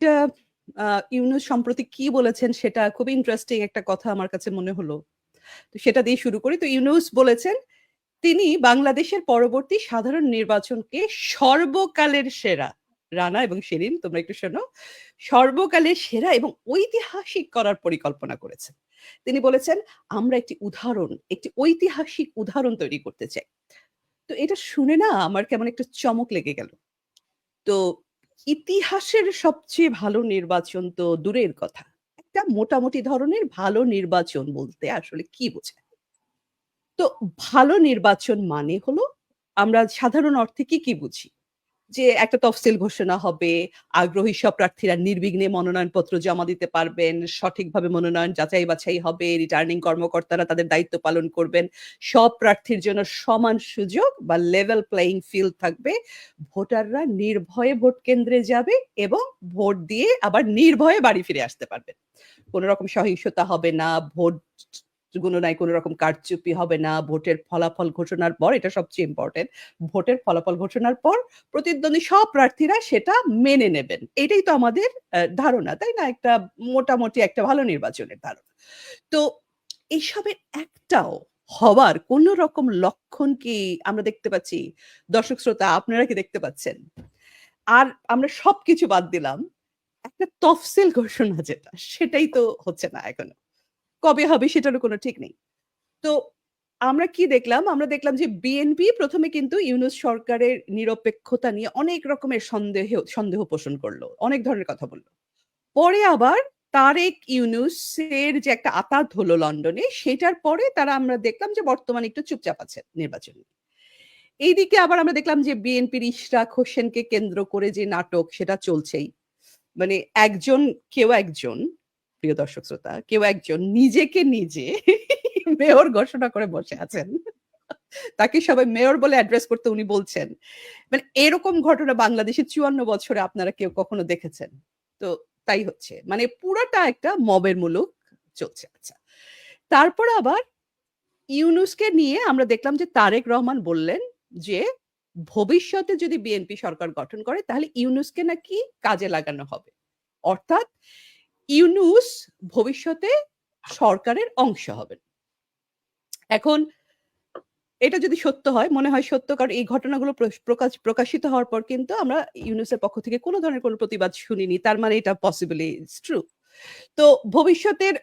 একটা ইউনূস সম্প্রতি কি বলেছেন সেটা খুব ইন্টারেস্টিং একটা কথা আমার কাছে মনে হলো। তো সেটা দিয়ে শুরু করি। তো ইউনূস বলেছেন তিনি বাংলাদেশের পরবর্তী সাধারণ নির্বাচনকে সর্বকালের সেরা, রানা এবং শিরিন তোমরা একটু শোনো, সর্বকালের সেরা এবং ঐতিহাসিক করার পরিকল্পনা করেছেন। তিনি বলেছেন আমরা একটি ঐতিহাসিক উদাহরণ তৈরি করতে চাই। তো এটা শুনে না আমার কেমন একটা চমক লেগে গেল। তো ইতিহাসের সবচেয়ে ভালো নির্বাচন তো দূরের কথা। একটা মোটামুটি ধরনের ভালো নির্বাচন বলতে আসলে কি বোঝায়? তো ভালো নির্বাচন মানে হলো আমরা সাধারণ অর্থে কি বুঝি? যে একটা তফসিল ঘোষণা হবে, আগ্রহী সব প্রার্থীরা নির্বিঘ্নে মনোনয়নপত্র জমা দিতে পারবেন, সঠিকভাবে মনোনয়ন যাচাই-বাছাই হবে, রিটার্নিং কর্মকর্তারা তাদের দায়িত্ব পালন করবেন। সব প্রার্থীর জন্য সমান সুযোগ বা লেভেল প্লেইং ফিল্ড থাকবে। ভোটাররা নির্ভয়ে ভোট কেন্দ্রে যাবে এবং ভোট দিয়ে আবার নির্ভয়ে বাড়ি ফিরে আসতে পারবেন। কোন রকম সহিংসতা হবে না, ভোট গণনায় কোন রকম কারচুপি হবে না, ভোটের ফলাফল ঘোষণার পর এটা সবচেয়ে ইম্পোর্টেন্ট। ভোটের ফলাফল ঘোষণার পর প্রতিদ্বন্দ্বী সব প্রার্থীরা সেটা মেনে নেবেন। এটাই তো আমাদের ধারণা, তাই না? একটা মোটামুটি একটা ভালো নির্বাচনের ধারণা। তো এসবের একটাও হওয়ার কোন রকম লক্ষণ কি আমরা দেখতে পাচ্ছি? দর্শক শ্রোতা আপনারা কি দেখতে পাচ্ছেন? আর আমরা সবকিছু বাদ দিলাম। একটা তফসিল ঘোষণা যেটা, সেটাই তো হচ্ছে না এখনো। কবে হবে সেটারও কোনো ঠিক নেই। তো আমরা কি দেখলাম? আমরা দেখলাম যে বিএনপি ১ম এ কিন্তু ইউনূস সরকারের নিরপেক্ষতা নিয়ে অনেক রকমের সন্দেহ পোষণ করল। অনেক ধরনের কথা বলল। পরে আবার তারেক ইউনূসের যে একটা আঁতাত হলো লন্ডনে, সেটার পরে তারা আমরা দেখলাম যে বর্তমানে একটু চুপচাপ আছে নির্বাচন নিয়ে। এইদিকে আবার আমরা দেখলাম যে বিএনপির ইশরাক হোসেনকে কেন্দ্র করে যে নাটক সেটা চলছেই। মানে কেউ একজন, প্রিয় দর্শক শ্রোতা, কেউ একজন নিজেকে নিজে মেয়র ঘোষণা করে বসে আছেন। তাকে সবাই মেয়র বলে অ্যাড্রেস করতে উনি বলছেন। মানে এরকম ঘটনা বাংলাদেশে ৫৪ বছরে আপনারা কেউ কখনো দেখেছেন? তো তাই হচ্ছে। মানে পুরাটা একটা মবের মুলুক চলছে। আচ্ছা। তারপর আবার ইউনূসকে নিয়ে আমরা দেখলাম যে তারেক রহমান বললেন যে, ভবিষ্যতে যদি বিএনপি সরকার গঠন করে তাহলে ইউনূসকে নাকি কাজে লাগানো হবে। অর্থাৎ ইউনূস ভবিষ্যতে সরকারের অংশ হবেন। এখন এটা যদি সত্য হয়, মনে হয় সত্য, কারণ এই ঘটনাগুলো প্রকাশিত হওয়ার পর কিন্তু আমরা ইউনূসের পক্ষ থেকে কোন ধরনের কোন প্রতিবাদ শুনিনি। তার মানে এটা পসিবলি ইটস ট্রু। তো ভবিষ্যতের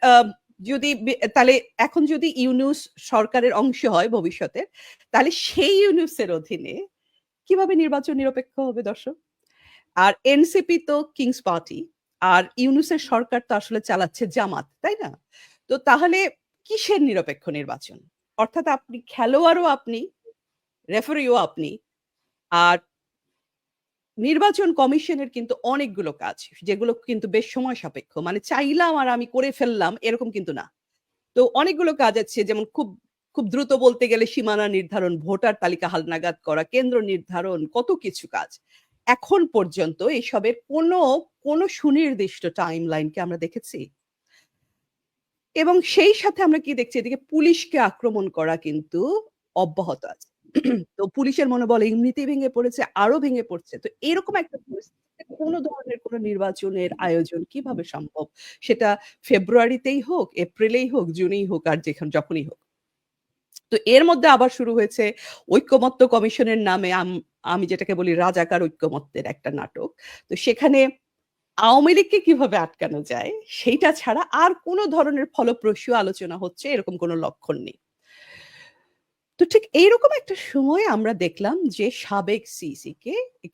যদি তাহলে এখন যদি ইউনূস সরকারের অংশ হয় ভবিষ্যতের, তাহলে সেই ইউনূসের অধীনে কিভাবে নির্বাচন নিরপেক্ষ হবে দর্শক? আর এনসিপি তো কিংস পার্টি, আর ইউনূসের সরকার তো আসলে চালাচ্ছে জামাত, তাই না? তো তাহলে কিসের নিরপেক্ষ নির্বাচন? অর্থাৎ আপনি খেলোয়াড়ও আপনি, রেফারিও আপনি। আর নির্বাচন কমিশনের কিন্তু অনেকগুলো কাজ, যেগুলো কিন্তু বেশ সময় সাপেক্ষ। মানে চাইলাম আর আমি করে ফেললাম এরকম কিন্তু না। তো অনেকগুলো কাজ আছে, যেমন খুব দ্রুত বলতে গেলে সীমানা নির্ধারণ, ভোটার তালিকা হালনাগাদ করা, কেন্দ্র নির্ধারণ, কত কিছু কাজ। এখন পর্যন্ত এসবের কোনো সুনির্দিষ্ট টাইমলাইন কি আমরা দেখেছি? এবং সেই সাথে আমরা কি দেখছি, এদিকে পুলিশকে আক্রমণ করা কিন্তু অব্যাহত আছে। তো পুলিশের মনোবল এমনিতেই ভেঙে পড়েছে, আরো ভেঙে পড়ছে। তো এরকম একটা পরিস্থিতিতে কোন ধরনের কোন নির্বাচনের আয়োজন কিভাবে সম্ভব? সেটা ফেব্রুয়ারিতেই হোক, এপ্রিলেই হোক, জুনেই হোক, আর যখনই হোক। তো এর মধ্যে আবার শুরু হয়েছে ঐক্যমত্য কমিশনের নামে আমি যেটাকে বলি রাজাকার ঐক্যমত্যের একটা নাটক। তো সেখানে আওয়ামী লীগকে কিভাবে আটকানো যায় সেইটা ছাড়া আর কোন ধরনের ফলপ্রসূ আলোচনা হচ্ছে এরকম কোন লক্ষণ নেই। তো ঠিক এইরকম একটা সময়ে আমরা দেখলাম যে সাবেক সিইসি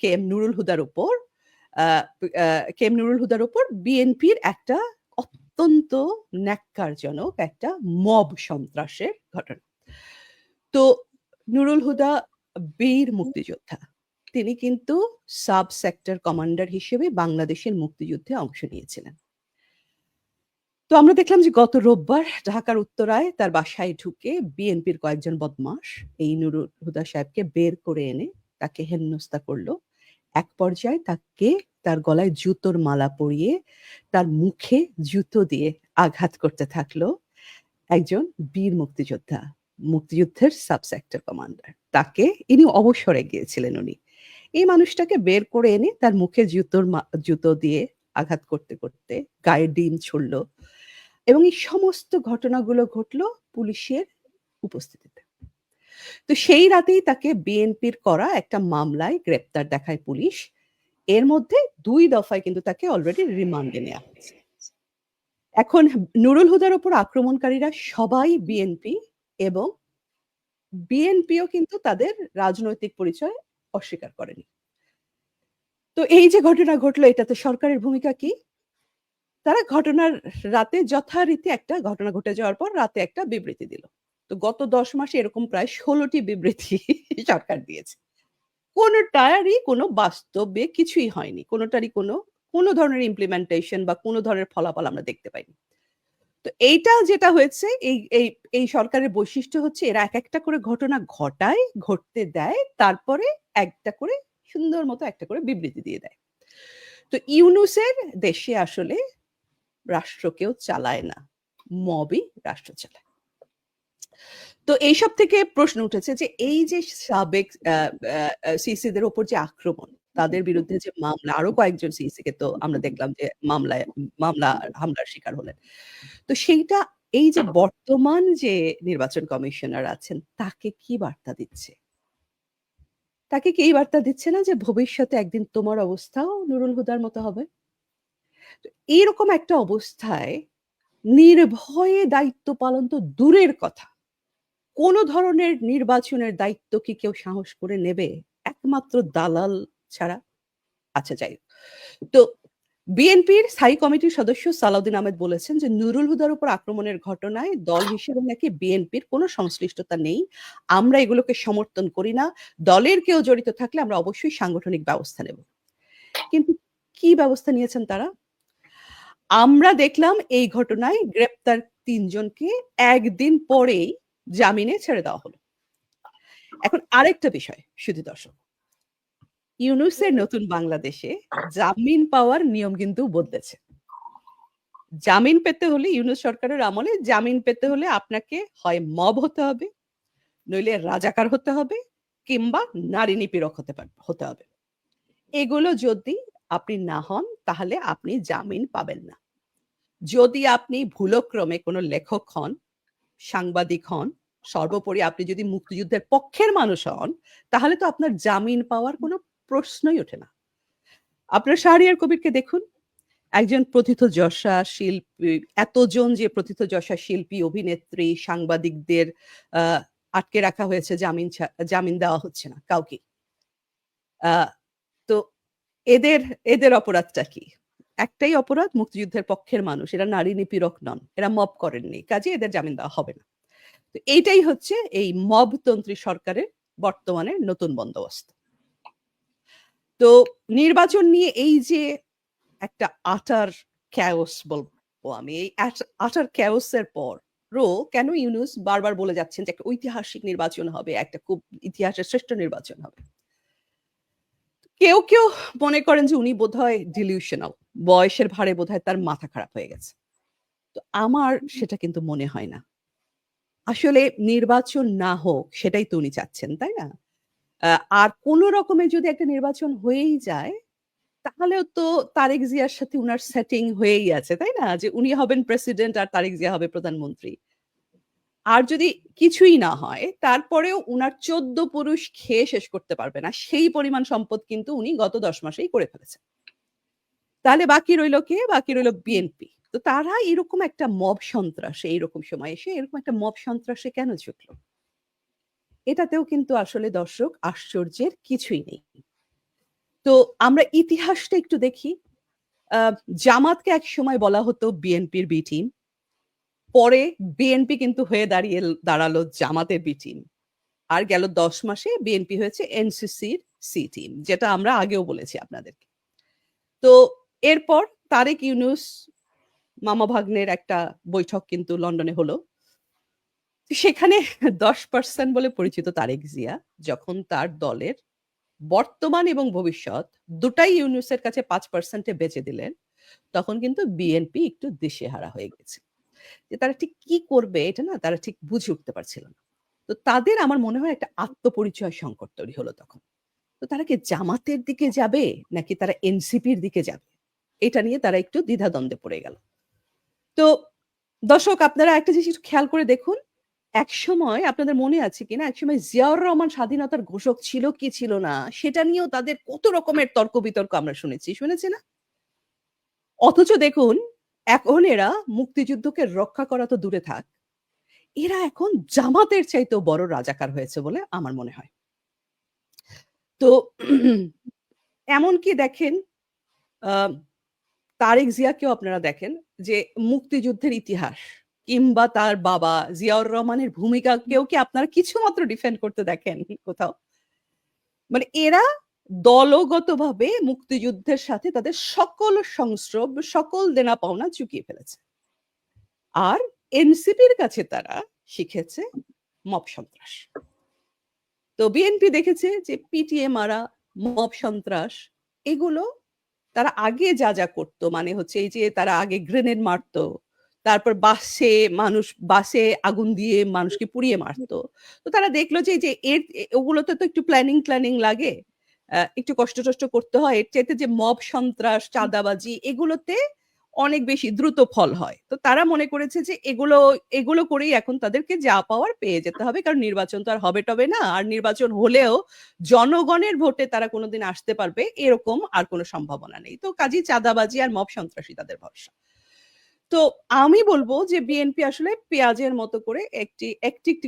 কে এম নুরুল হুদার উপর আ আ কে এম নুরুল হুদার উপর বিএনপির একটা অত্যন্ত ন্যাক্কারজনক একটা মব সন্ত্রাসের ঘটনা। তো নুরুল হুদা বীর মুক্তিযোদ্ধা। তিনি কিন্তু সাব সেক্টর কমান্ডার হিসেবে বাংলাদেশের মুক্তিযুদ্ধে অংশ নিয়েছিলেন। তো আমরা দেখলাম যে গত রোববার ঢাকার উত্তরায় তার বাসায় ঢুকে বিএনপির কয়েকজন বদমাশ এই নুরুল হুদা সাহেবকে বের করে এনে তাকে হেনস্থা করল। এক পর্যায়ে তার গলায় জুতোর মালা পরিয়ে তার মুখে জুতো দিয়ে আঘাত করতে থাকলো একজন বীর মুক্তিযোদ্ধা, মুক্তিযুদ্ধের সাব সেক্টর কমান্ডার। ইনি অবসরে গিয়েছিলেন উনি। এই মানুষটাকে বের করে এনে তার মুখে জুতো দিয়ে আঘাত করতে, করতে গায়ে ডিম ছুড়ল এবং এই সমস্ত ঘটনাগুলো ঘটল পুলিশের উপস্থিতিতে। তো সেই রাতেই তাকে বিএনপির করা একটা মামলায় গ্রেপ্তার দেখায় পুলিশ। এর মধ্যে ২ দফায় কিন্তু তাকে অলরেডি রিমান্ডে নেয়া হয়েছে। এখন নুরুল হুদার উপর আক্রমণকারীরা সবাই বিএনপি এবং বিএনপিও কিন্তু তাদের রাজনৈতিক পরিচয় অস্বীকার করেনি। তো এই যে ঘটনা ঘটলো এটাতে সরকারের ভূমিকা কি? তারা ঘটনার রাতে যথারীতি একটা ঘটনা ঘটে যাওয়ার পর রাতে একটা বিবৃতি দিল। তো গত ১০ মাসে এরকম প্রায় ১৬ টি বিবৃতি সরকার দিয়েছে। কোনটারই কোনো বাস্তবে কিছুই হয়নি। কোনটারই কোনো ধরনের ইমপ্লিমেন্টেশন বা কোনো ধরনের ফলাফল আমরা দেখতে পাইনি। তো এইটা যেটা হয়েছে এই সরকারের বৈশিষ্ট্য হচ্ছে এরা একেকটা করে ঘটনা ঘটায়, ঘটতে দেয়, তারপরে একটা করে সুন্দর মতো একটা করে বিবৃতি দিয়ে দেয়। তো ইউনূসের দেশে আসলে রাষ্ট্র কেউ চালায় না। মবই রাষ্ট্র চালায়। তো এইসব থেকে প্রশ্ন উঠেছে যে এই যে সাবেক আ আ আ সিসিদের উপর যে আক্রমণ, তাদের বিরুদ্ধে যে মামলা আরো কয়েকজন সিসিকে তো আমরা দেখলাম যে মামলা হামলার শিকার হলেন। তো সেইটা এই যে বর্তমান যে নির্বাচন কমিশনার আছেন তাকে কি বার্তা দিচ্ছে? তাকে কি এই বার্তা দিচ্ছে না যে ভবিষ্যতে একদিন তোমার অবস্থাও নুরুল হুদার মতো হবে? তো এইরকম একটা অবস্থায় নির্ভয়ে দায়িত্ব পালন তো দূরের কথা। কোন ধরনের নির্বাচনের দায়িত্ব কি কেউ সাহস করে নেবে? একমাত্র দালাল ছাড়া? আচ্ছা যাই হোক। তো বিএনপির স্থায়ী কমিটির সদস্য সালাউদ্দিন আহমেদ বলেছেন যে নুরুল হুদার উপর আক্রমণের ঘটনায় দল হিসেবে নাকি বিএনপির কোনো সংশ্লিষ্টতা নেই। আমরা এগুলোকে সমর্থন করি না। দলের কেউ জড়িত থাকলে আমরা অবশ্যই সাংগঠনিক ব্যবস্থা নেব। কিন্তু কি ব্যবস্থা নিয়েছেন তারা? আমরা দেখলাম এই ঘটনায় গ্রেপ্তার ৩ জনকে একদিন পরেই জামিনে ছেড়ে দেওয়া হলো। এখন আরেকটা বিষয় শুধু দর্শক। ইউনূসের নতুন বাংলাদেশে জামিন পাওয়ার নিয়ম কিন্তু বদলেছে। জামিন পেতে হলে ইউনূস সরকারের আমলে জামিন পেতে হলে আপনাকে হয় মব হতে হবে, নইলে রাজাকার হতে হবে কিংবা নারী নিপীড়ক হতে হবে। এগুলো যদি আপনি না হন তাহলে আপনি জামিন পাবেন না। যদি আপনি ভুলক্রমে কোনো লেখক হন, সাংবাদিক হন, সর্বোপরি আপনি যদি মুক্তিযুদ্ধের পক্ষের মানুষ হন, তাহলে তো আপনার জামিন পাওয়ার কোনো প্রশ্নই ওঠে না। আপনার শাহরিয়ার কবিরকে দেখুন, একজন প্রথিতযশা শিল্পী, এতজন যে প্রথিতযশা শিল্পী, অভিনেত্রী, সাংবাদিকদের আ আটকে রাখা হয়েছে জামিন দেওয়া হচ্ছে না কাউকেই। আ তো এদের এদের অপরাধটা কি? একটাই অপরাধ মুক্তিযুদ্ধের পক্ষের মানুষ। এরা নারী নিপীড়ক নন। এরা মব করেননি। কাজেই এদের জামিন দেওয়া হবে না। তো এইটাই হচ্ছে এই মবতন্ত্রী সরকারের বর্তমানে নতুন বন্দোবস্ত। তো নির্বাচন নিয়ে এই যে একটা utter chaos বলবো আমি। এই utter chaos এর পরও কেন ইউনূস বারবার বলে যাচ্ছেন যে একটা ঐতিহাসিক নির্বাচন হবে, একটা খুব ইতিহাসের শ্রেষ্ঠ নির্বাচন হবে। কেউ মনে করেন যে উনি বোধহয় delusional বয়সের ভারে বোধহয় তার মাথা খারাপ হয়ে গেছে। তো আমার সেটা কিন্তু মনে হয় না। আসলে নির্বাচন না হোক সেটাই তো উনি চাচ্ছেন, তাই না? আ আর কোন রকমে যদি একটা নির্বাচন হয়েই যায়, তাহলেও তো তারেক জিয়ার সাথে উনার সেটিং হয়েই আছে, তাই না? যে উনি হবেন প্রেসিডেন্ট আর তারেক জিয়া হবে প্রধানমন্ত্রী। আর যদি কিছুই না হয়, তারপরেও উনার ১৪ পুরুষ খেয়ে শেষ করতে পারবে না। সেই পরিমাণ সম্পদ কিন্তু উনি গত ১০ মাসেই করে ফেলেছেন। তাহলে বাকি রইল কে? বাকি রইল বিএনপি। তো তারা এরকম একটা মব সন্ত্রাসে এইরকম সময়ে এসে এরকম একটা মব সন্ত্রাসে কেন ঝুঁকল? এটাতেও কিন্তু আসলে দর্শক আশ্চর্যের কিছুই নেই। তো আমরা ইতিহাসটা একটু দেখি। আ জামাতকে একসময় বলা হতো বিএনপির বি টিম। পরে বিএনপি কিন্তু হয়ে দাঁড়ালো জামাতের বি টিম। আর গেল ১০ মাসে বিএনপি হয়েছে এনসিসির সি টিম। যেটা আমরা আগেও বলেছি আপনাদেরকে। তো এরপর তারেক ইউনূস মামা ভাগ্নের একটা বৈঠক কিন্তু লন্ডনে হলো। সেখানে ১০% বলে পরিচিত তারেক জিয়া যখন তার দলের বর্তমান এবং ভবিষ্যৎ দুটাই ইউনূসের কাছে ৫% এ বেচে দিলেন, তখন কিন্তু বিএনপি একটু দিশেহারা হয়ে গেছে। যে তারা ঠিক কি করবে এটা না তারা ঠিক বুঝে উঠতে পারছিল না। তো তাদের আমার মনে হয় একটা আত্মপরিচয় সংকট তৈরি হলো তখন। তো তারা কি জামাতের দিকে যাবে নাকি তারা এনসিপির দিকে যাবে? এটা নিয়ে তারা একটু দ্বিধাদ্বন্দ্বে পড়ে গেল। তো দর্শক আপনারা একটা জিনিস একটু খেয়াল করে দেখুন, একসময় আপনাদের মনে আছে কিনা একসময় জিয়াউর রহমান স্বাধীনতার ঘোষক ছিল কি ছিল না সেটা নিয়েও তাদের কত রকমের তর্ক-বিতর্ক আমরা শুনেছি না? অথচ দেখুন এখন এরা মুক্তিযুদ্ধকে রক্ষা করা তো দূরে থাক, এরা এখন জামাতের চাইতেও বড় রাজাকার হয়েছে বলে আমার মনে হয়। তো এমনকি দেখেন আ তারেক জিয়াকেও আপনারা দেখেন যে মুক্তিযুদ্ধের ইতিহাস কিংবা তার বাবা জিয়াউর রহমানের ভূমিকাকেও কি আপনারা কিছুমাত্র ডিফেন্ড করতে দেখেন কোথাও? মানে এরা দলগতভাবে মুক্তিযুদ্ধের সাথে তাদের সকল সংস্রব, সকল দেনা পাওনা চুকিয়ে ফেলেছে। আর এনসিপির কাছে তারা শিখেছে মব সন্ত্রাস। তো বিএনপি দেখেছে যে পিটিএ মারা, মব সন্ত্রাস এগুলো তারা আগে যা করত মানে হচ্ছে এই যে তারা আগে গ্রেনেড মারতো, তারপর বাসে আগুন দিয়ে মানুষকে পুড়িয়ে মারতো। তো তারা দেখলো যে এই যে ওগুলোতে তো একটু প্ল্যানিং লাগে। একটু কষ্ট-টষ্ট করতে হয়। এর চাইতে যে মব সন্ত্রাস, চাঁদাবাজি এগুলোতে অনেক বেশি দ্রুত ফল হয়। তো তারা মনে করেছে যে এগুলো করেই এখন তাদেরকে যা পাওয়ার পেয়ে যেতে হবে। কারণ নির্বাচন তো আর হবে-টবে না। আর নির্বাচন হলেও জনগণের ভোটে তারা কোনদিন আসতে পারবে এরকম আর কোন সম্ভাবনা নেই। তো কাজেই চাঁদাবাজি আর মব সন্ত্রাসী তাদের ভরসা। তো আমি বলব যে বিএনপি আসলে পেঁয়াজের মতো করে একটি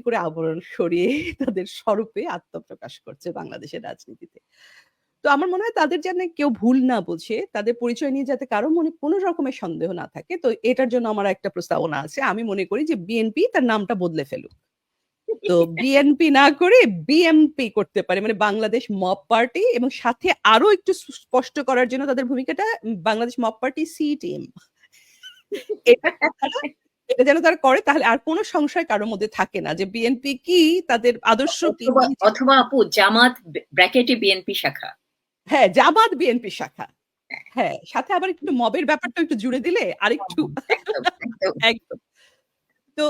করে আবরণ সরিয়ে তাদের স্বরূপে আত্মপ্রকাশ করছে বাংলাদেশের রাজনীতিতে। তো আমার মনে হয় তাদের যেন কেউ ভুল না বুঝে, তাদের পরিচয় নিয়ে যাতে কারো মনে কোন রকমের সন্দেহ না থাকে। তো এটার জন্য আমার একটা প্রস্তাবনা আছে। আমি মনে করি যে বিএনপি তার নামটা বদলে ফেলুক। তো বিএনপি না করে বিএমপি করতে পারে। মানে বাংলাদেশ মব পার্টি এবং সাথে আরো একটু স্পষ্ট করার জন্য তাদের ভূমিকাটা Bangladesh mob party C team. এটা যেন তারা করে তাহলে আর কোন সংশয় কারোর মধ্যে থাকে না যে বিএনপি কি তাদের আদর্শ কি অথবা আপু জামাত ব্র্যাকেটে বিএনপি শাখা। হ্যাঁ, জামাত বিএনপি শাখা। হ্যাঁ, সাথে আবার একটু মবের ব্যাপারটা একটু জুড়ে দিলে আরেকটু একদম। তো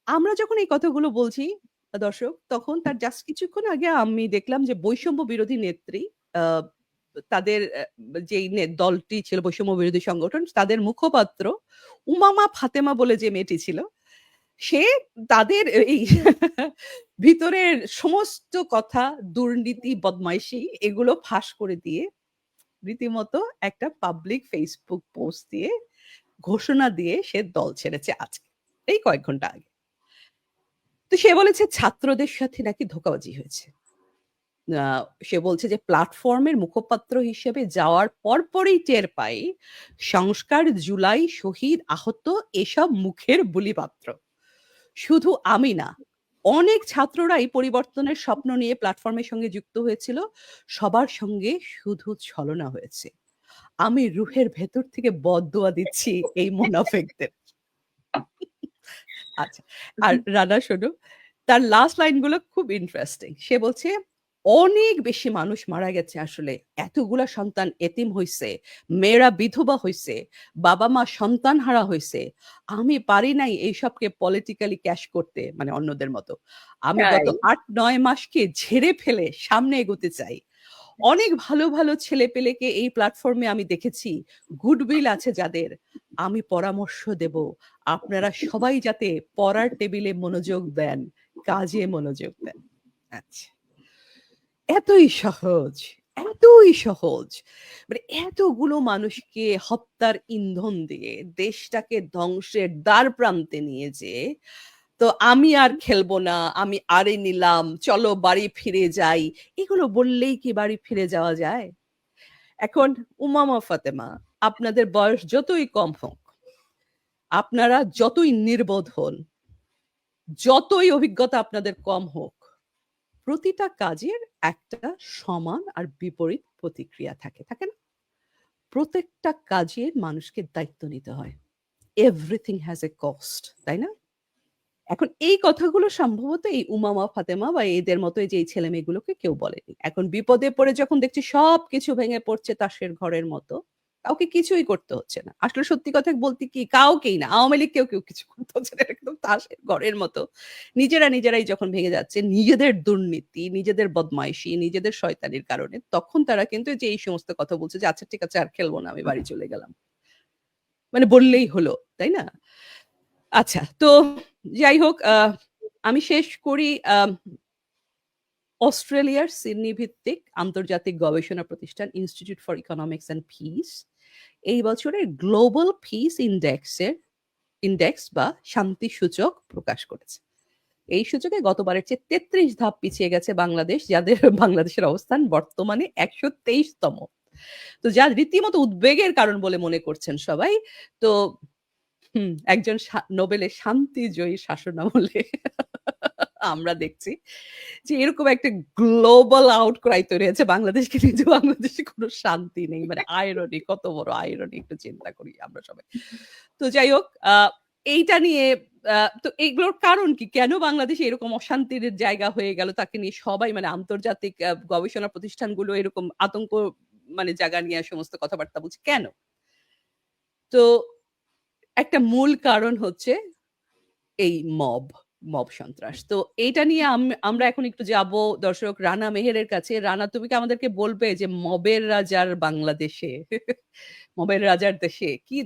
আমরা যখন এই কথাগুলো বলছি দর্শক, তখন তার জাস্ট কিছুক্ষণ আগে আমি দেখলাম যে বৈষম্য বিরোধী নেত্রী আ তাদের যেই দলটি ছিল বৈষম্য বিরোধী সংগঠন, তাদের মুখপাত্র উমামা ফাতেমা বলে যে মেয়েটি ছিল, সে তাদের এই ভিতরের সমস্ত কথা, দুর্নীতি, বদমাইশি এগুলো ফাঁস করে দিয়ে রীতিমতো একটা পাবলিক ফেসবুক পোস্ট দিয়ে ঘোষণা দিয়ে সে দল ছেড়েছে আজকে। এই কয়েক ঘন্টা আগে। তো সে বলেছে ছাত্রদের সাথে নাকি ধোঁকাবাজি হয়েছে। সে বলছে যে প্ল্যাটফর্মের মুখপাত্র হিসেবে যাওয়ার পরপরই টের পাই সংস্কার, জুলাই, শহীদ, আহত এসব মুখের বলিপাত্র। শুধু আমি না, অনেক ছাত্ররাই পরিবর্তনের স্বপ্ন নিয়ে প্ল্যাটফর্মের সঙ্গে যুক্ত হয়েছিল। সবার সঙ্গে শুধু ছলনা হয়েছে। আমি রুহের ভেতর থেকে বদদোয়া দিচ্ছি এই মুনাফিকদের। আচ্ছা। আর রানা শোনো, তার লাস্ট লাইন গুলো খুব ইন্টারেস্টিং। সে বলছে, "অনেক বেশি মানুষ মারা গেছে আসলে। এতগুলা সন্তান এতিম হইছে, মেয়েরা বিধবা হইছে, বাবা-মা সন্তানহারা হইছে। আমি পারি নাই এইসবকে পলিটিক্যালি ক্যাশ করতে, মানে অন্যদের মতো। আমি গত ৮-৯ মাসকে ঝেড়ে ফেলে সামনে এগোতে চাই। অনেক ভালো ছেলেপেলেকে এই প্ল্যাটফর্মে আমি দেখেছি। গুডউইল আছে যাদের। আমি পরামর্শ দেব, আপনারা সবাই যাতে পড়ার টেবিলে মনোযোগ দেন, কাজে মনোযোগ দেন।" আচ্ছা। এতই সহজ, এতই সহজ। মানে এতগুলো মানুষকে হত্যার ইন্ধন দিয়ে দেশটাকে ধ্বংসের দ্বারপ্রান্তে নিয়ে যেয়ে তো আমি আর খেলবো না, আমি আরে নিলাম, চলো বাড়ি ফিরে যাই। এগুলো বললেই কি বাড়ি ফিরে যাওয়া যায়? এখন উমামা ফাতেমা, আপনাদের বয়স যতই কম হোক, আপনারা যতই নির্বোধ হন, যতই অভিজ্ঞতা আপনাদের কম হোক, প্রতিটা কাজের একটা সমান আর বিপরীত প্রতিক্রিয়া থাকে, থাকে না? প্রত্যেকটা কাজের মানুষকে দায়িত্ব নিতে হয়। এভরিথিং হ্যাজ এ কস্ট, তাই না? এখন এই কথাগুলো সম্ভবত এই উমামা ফাতেমা বা এদের মতো এই যে এই ছেলেমেয়েগুলোকে কেউ বলেনি। এখন বিপদে পড়ে যখন দেখছি সবকিছু ভেঙে পড়ছে তাসের ঘরের মতো, কাউকে কিছুই করতে হচ্ছে না। আসলে সত্যি কথা বলতে কি কাউকেই না। আওয়ামী লীগকেও কেউ কিছু করতে হচ্ছে না। একদম তাসের ঘরের মতো। নিজেরাই যখন ভেঙে যাচ্ছে, নিজেদের দুর্নীতি, নিজেদের বদমাইশি, নিজেদের শয়তানির কারণে তখন তারা কিন্তু যে এই সমস্ত কথা বলছে যে, "আচ্ছা ঠিক আছে আর খেলব না। আমি বাড়ি চলে গেলাম।" মানে বললেই হলো, তাই না? আচ্ছা তো যাই হোক আমি শেষ করি অস্ট্রেলিয়ার সিডনি ভিত্তিক আন্তর্জাতিক গবেষণা প্রতিষ্ঠান institute for economics and piece এই বছরের গ্লোবাল পিস ইন্ডেক্স বা শান্তি সূচক প্রকাশ করেছে। এই সূচকে গতবারের চেয়ে ৩৩ ধাপ পিছিয়ে গেছে বাংলাদেশ, যাদের বাংলাদেশের অবস্থান বর্তমানে ১২৩তম। তো যা রীতিমতো উদ্বেগের কারণ বলে মনে করছেন সবাই। তো একজন নোবেলের শান্তিজয়ী শাসনামলে আমরা দেখছি যে এরকম একটা গ্লোবাল আউটক্রাই তৈরি হয়েছে বাংলাদেশকে নিয়ে, যে বাংলাদেশে কোনো শান্তি নেই। মানে আইরনি, কত বড় আইরনি একটু চিন্তা করি আমরা সবাই। তো যাই হোক এইটা নিয়ে তো এগুলোর কারণ কি? কেন বাংলাদেশে এরকম অশান্তির জায়গা হয়ে গেল? তাকে নিয়ে সবাই মানে আন্তর্জাতিক গবেষণা প্রতিষ্ঠানগুলো এরকম আতঙ্ক মানে জায়গা নিয়ে সমস্ত কথাবার্তা বলছে কেন? তো একটা মূল কারণ হচ্ছে এই মব সন্ত্রাস। তো এইটা নিয়ে আমরা এখন একটু যাব দর্শক রানা মেহেরের কাছে। রানা, তুমি কি আমাদেরকে বলবে যে মবের রাজার বাংলাদেশে, মবের রাজার দেশে কি